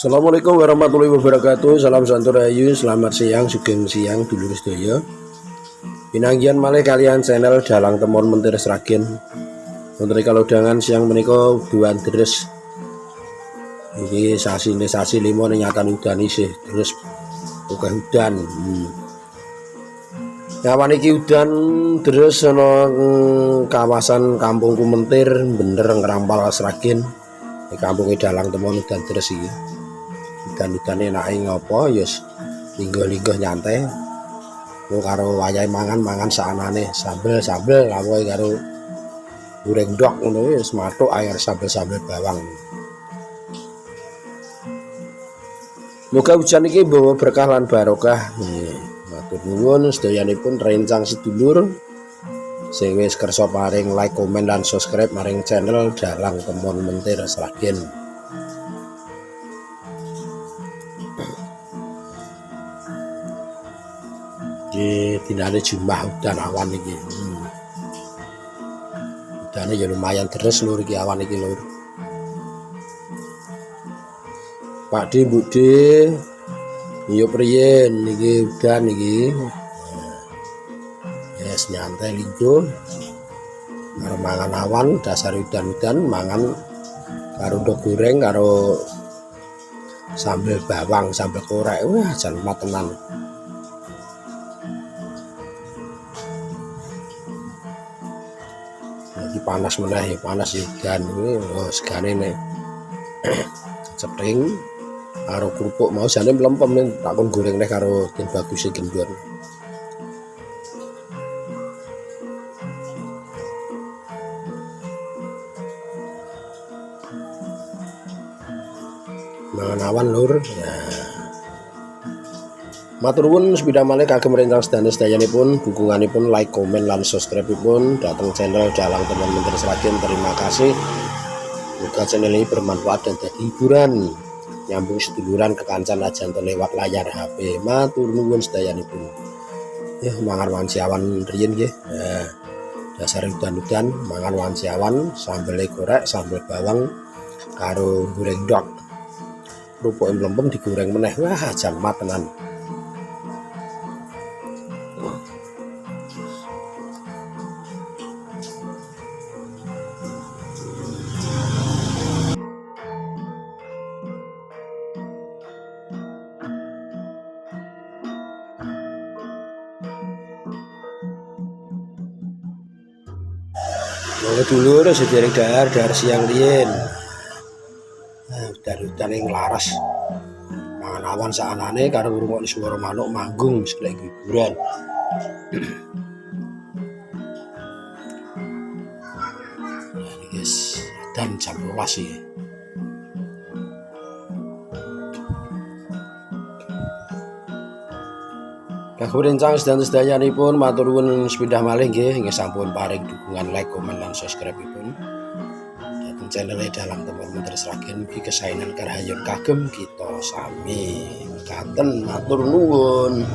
Assalamualaikum warahmatullahi wabarakatuh. Salam Santurayu, selamat siang, sugeng siang dulur sedaya. Pinanggihan malih kalian channel Dalang Temon Mentir Sragen. Menteri kalaudangan siang menika duan deres. Iki sasi limo nyatan udan isih terus bukan udan. Ngawan iki udan deres ana kawasan Kampung Kumentir bener Ngrampal Sragen. Kampung Dalang Temon udan deres iki. Udan-udane enake ngopo ya lingguh-lingguh nyantai. Karo wayahe mangan saanane sambel lawohe karo goreng ndok ngono wis mathuk air sambel bawang. Moga hujan iki mbawa berkah lan barokah. Matur nuwun sedayanipun rencang sedulur sing wis kersa paring like, komen lan subscribe maring channel Dalang Temon Mentir Sragen. Iki dinane Jumat udan awan iki. Udane ya lumayan deres lur iki awan iki lur. Pak De, Bu De, yo priyen iki udan iki. Yes nyantai linggo. Karo mangan awan dasar udan-udan mangan karo ndok goreng karo sambel bawang, sambel korek. Wah, jan matenan. Lagi panas meneh, panas udan ini segane nek cething karo kerupuk mau jane mlempem ning takon goreng neh karo tin bagus gendon. Mangan awan lur. Matur nuwun sepida malih kagem rencang sedayanipun, dukunganipun like, komen lan subscribe-ipun dhateng channel Dalang Temon Mentir Sragen. Terima kasih. Semoga channel ini bermanfaat dan jadi hiburan, nyambung seduluran kekancan ajan lewat layar HP. Matur nuwun sedayanipun. Ya mangan wanci awan riyen nggih. Dasar udan-udan mangan wanci awan, sambel korek, sambel bawang karo goreng ndok. Kerupuk mlempem digoreng meneh. Wah, jan matenan. Monggo dulur sederek dahar siang riyen. Udan-udan yang laras. Mangan awan saanane karo ngrungokne swara manuk manggung wis lek hiburan. Iki guys, dan jam 12 iki. Kagem rencang sedayanipun matur nuwun sepindah malih nggih ing sampun paring dukungan like, komen lan subscribe-ipun. Dhateng channel Dalang Temon Mentir Sragen mugi kesaenan karahayun kagem kita sami. Mekaten matur nuwun.